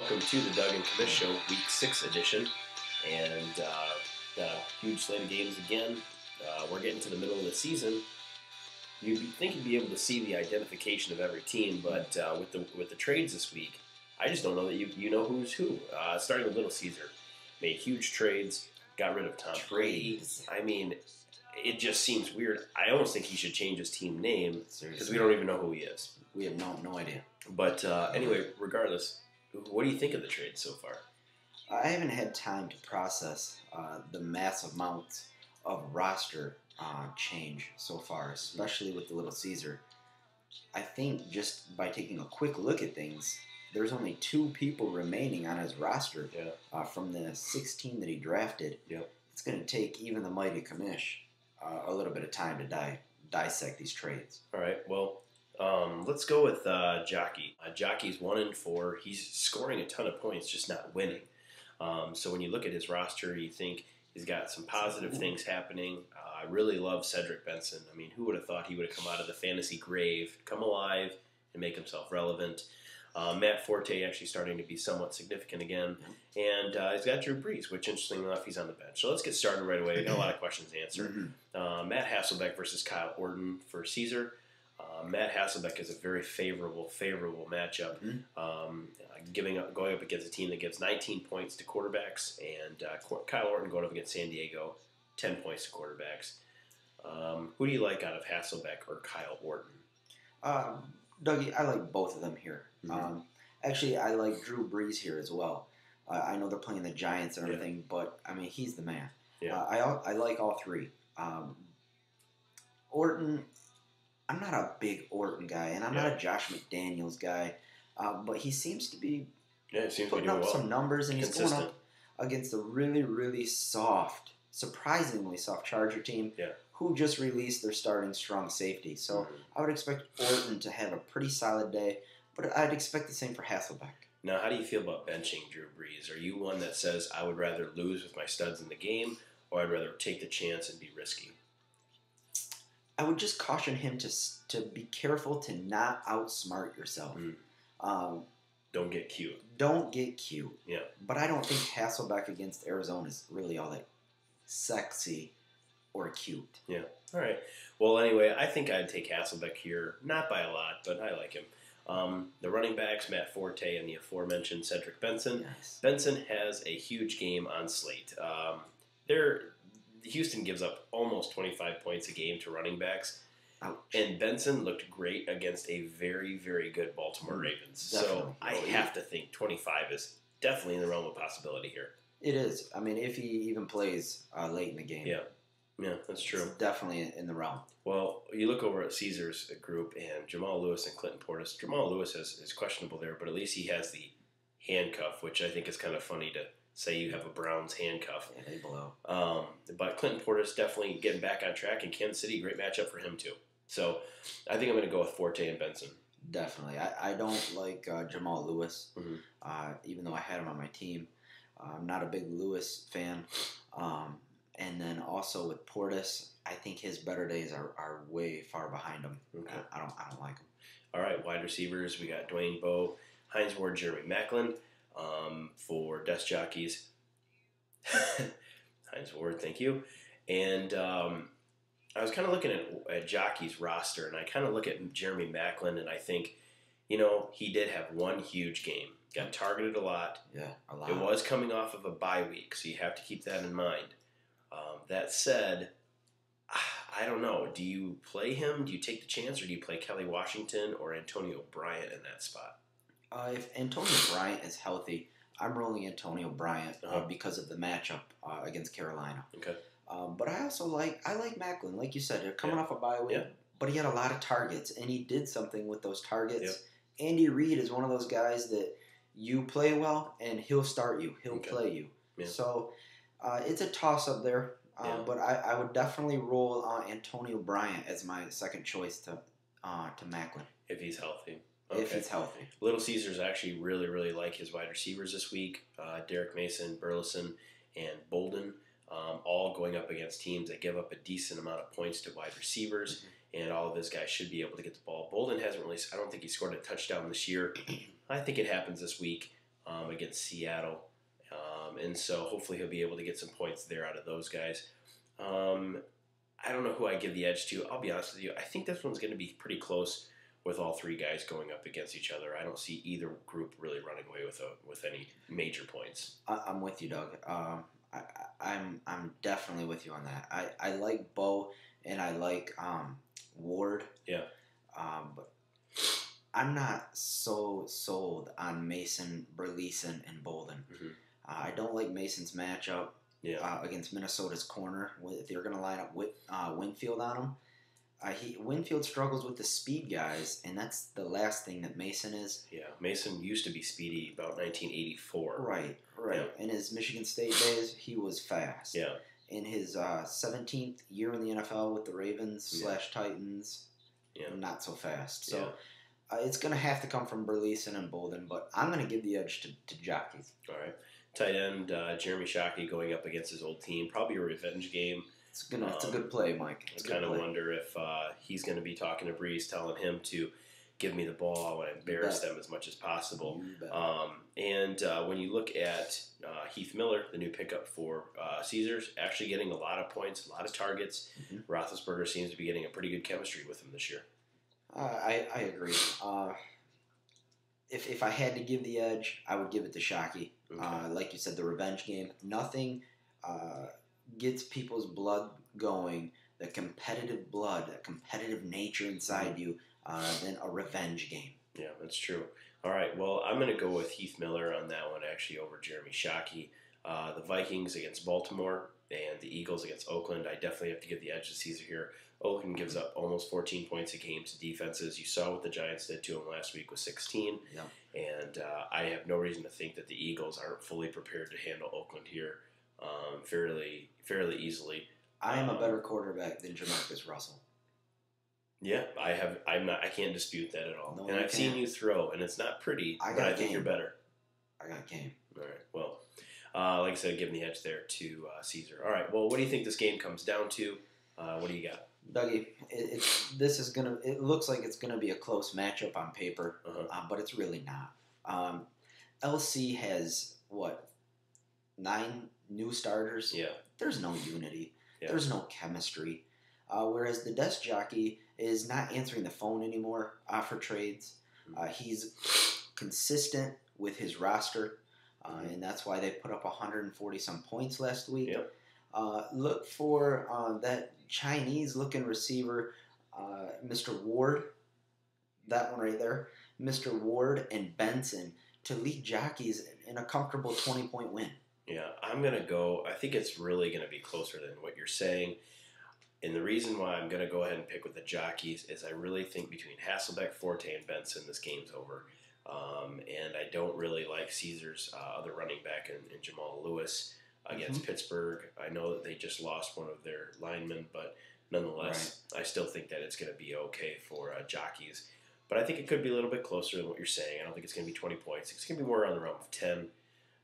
welcome to the Doug and Commish Show, Week 6 edition. And got a huge slate of games again. We're getting to the middle of the season. You'd think you'd be able to see the identification of every team, but with the trades this week, I just don't know that you know who's who. Starting with Little Caesar, made huge trades, got rid of Tom Brady. I mean, it just seems weird. I almost think he should change his team name because we don't even know who he is. We have no idea. But anyway, regardless, what do you think of the trade so far? I haven't had time to process the massive amounts of roster change so far, especially with the Little Caesar. I think just by taking a quick look at things, there's only 2 people remaining on his roster from the 16 that he drafted. Yep. It's going to take even the mighty Commish a little bit of time to dissect these trades. All right, well, let's go with Jockey. Jockey's 1-4. He's scoring a ton of points, just not winning. So when you look at his roster, you think he's got some positive things happening. I really love Cedric Benson. I mean, who would have thought he would have come out of the fantasy grave, come alive, and make himself relevant? Matt Forte actually starting to be somewhat significant again. And he's got Drew Brees, which, interestingly enough, he's on the bench. So let's get started right away. Got a lot of questions to answer. Matt Hasselbeck versus Kyle Orton for Caesar. Matt Hasselbeck is a very favorable matchup, going up against a team that gives 19 points to quarterbacks, and Kyle Orton going up against San Diego, 10 points to quarterbacks. Who do you like out of Hasselbeck or Kyle Orton? Dougie, I like both of them here. Actually, I like Drew Brees here as well. I know they're playing the Giants and everything, but, I mean, he's the man. Yeah. I like all 3. Orton, I'm not a big Orton guy, and I'm not a Josh McDaniels guy, but he seems to be putting up some numbers, and he's going up against a really, really surprisingly soft Charger team who just released their starting strong safety. So I would expect Orton to have a pretty solid day, but I'd expect the same for Hasselbeck. Now, how do you feel about benching Drew Brees? Are you one that says, I would rather lose with my studs in the game, or I'd rather take the chance and be risky? I would just caution him to be careful to not outsmart yourself. Don't get cute. Don't get cute. Yeah. But I don't think Hasselbeck against Arizona is really all that sexy or cute. Yeah. All right. Well, anyway, I think I'd take Hasselbeck here. Not by a lot, but I like him. The running backs, Matt Forte and the aforementioned Cedric Benson. Yes. Benson has a huge game on slate. Houston gives up almost 25 points a game to running backs. Ouch. And Benson looked great against a very, very good Baltimore Ravens. Definitely. So I have to think 25 is definitely in the realm of possibility here. It is. I mean, if he even plays late in the game. Yeah, that's true. It's definitely in the realm. Well, you look over at Caesar's group and Jamal Lewis and Clinton Portis. Jamal Lewis is questionable there, but at least he has the handcuff, which I think is kind of funny to say you have a Browns handcuff. Yeah, they blow. But Clinton Portis definitely getting back on track in Kansas City. Great matchup for him, too. So I think I'm going to go with Forte and Benson. Definitely. I don't like Jamal Lewis, even though I had him on my team. I'm not a big Lewis fan. And then also with Portis, I think his better days are way far behind him. Okay. I don't like him. All right, wide receivers, we got Dwayne Bowe, Hines Ward, Jeremy Maclin. For desk jockeys, Hines Ward, thank you. And I was kind of looking at Jockey's roster, and I kind of look at Jeremy Maclin, and I think, he did have one huge game. Got targeted a lot. Yeah, a lot. It was coming off of a bye week, so you have to keep that in mind. That said, I don't know. Do you play him? Do you take the chance, or do you play Kelly Washington or Antonio Bryant in that spot? If Antonio Bryant is healthy, I'm rolling Antonio Bryant because of the matchup against Carolina. Okay. But I also like Maclin. Like you said, they're coming off a bye week, but he had a lot of targets, and he did something with those targets. Andy Reid is one of those guys that you play well, and he'll start you. He'll play you. Yeah. So it's a toss-up there, but I would definitely roll Antonio Bryant as my second choice to Maclin. If he's healthy. Okay. If he's healthy. Little Caesars actually really, really like his wide receivers this week. Derek Mason, Burleson, and Bolden, all going up against teams that give up a decent amount of points to wide receivers. and all of his guys should be able to get the ball. Bolden hasn't really, I don't think he scored a touchdown this year. I think it happens this week. against Seattle. And so hopefully he'll be able to get some points there out of those guys. I don't know who I give the edge to. I'll be honest with you. I think this one's going to be pretty close with all three guys going up against each other. I don't see either group really running away with any major points. I'm with you, Doug. I'm definitely with you on that. I like Bo and I like Ward. Yeah. But I'm not so sold on Mason, Burleson, and Bolden. Mm-hmm. I don't like Mason's matchup against Minnesota's corner. If you're going to line up with Winfield on him, Winfield struggles with the speed guys, and that's the last thing that Mason is. Yeah, Mason used to be speedy about 1984. Right. Yeah. In his Michigan State days, he was fast. Yeah. In his 17th year in the NFL with the Ravens / Titans, not so fast. So it's going to have to come from Burleson and Bolden, but I'm going to give the edge to Jockey. All right. Tight end Jeremy Jockey going up against his old team. Probably a revenge game. It's a good play, Mike. I kind of wonder if he's going to be talking to Breeze, telling him to give me the ball. I want to embarrass them as much as possible. And when you look at Heath Miller, the new pickup for Caesars, actually getting a lot of points, a lot of targets. Mm-hmm. Roethlisberger seems to be getting a pretty good chemistry with him this year. I agree. If I had to give the edge, I would give it to Jockey. Okay. Like you said, the revenge game. Nothing gets people's blood going, the competitive blood, the competitive nature inside you, than a revenge game. Yeah, that's true. All right, well, I'm going to go with Heath Miller on that one, actually, over Jeremy Jockey. The Vikings against Baltimore and the Eagles against Oakland, I definitely have to give the edge to Caesar here. Oakland gives up almost 14 points a game to defenses. You saw what the Giants did to them last week with 16. Yeah. And I have no reason to think that the Eagles aren't fully prepared to handle Oakland here fairly easily. I am a better quarterback than Jamarcus Russell. Yeah, I can't dispute that at all. No, and I've seen you throw, and it's not pretty, but I think you're better. I got game. All right, well, like I said, give the edge there to Caesar. All right, well, what do you think this game comes down to? What do you got? Dougie, it looks like it's gonna be a close matchup on paper, but it's really not. LC has 9 new starters. Yeah. There's no unity. Yeah. There's no chemistry. Whereas the desk jockey is not answering the phone anymore for trades. He's consistent with his roster, and that's why they put up 140 some points last week. Yep. Look for that Chinese-looking receiver, Mr. Ward, that one right there, Mr. Ward and Benson, to lead jockeys in a comfortable 20-point win. Yeah, I'm going to go, I think it's really going to be closer than what you're saying. And the reason why I'm going to go ahead and pick with the jockeys is I really think between Hasselbeck, Forte, and Benson, this game's over. And I don't really like Caesar's other running back in Jamal Lewis against Pittsburgh. I know that they just lost one of their linemen, but nonetheless, I still think that it's going to be okay for jockeys. But I think it could be a little bit closer than what you're saying. I don't think it's going to be 20 points. It's going to be more around the realm of 10.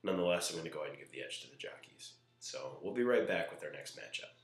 Nonetheless, I'm going to go ahead and give the edge to the jockeys. So we'll be right back with our next matchup.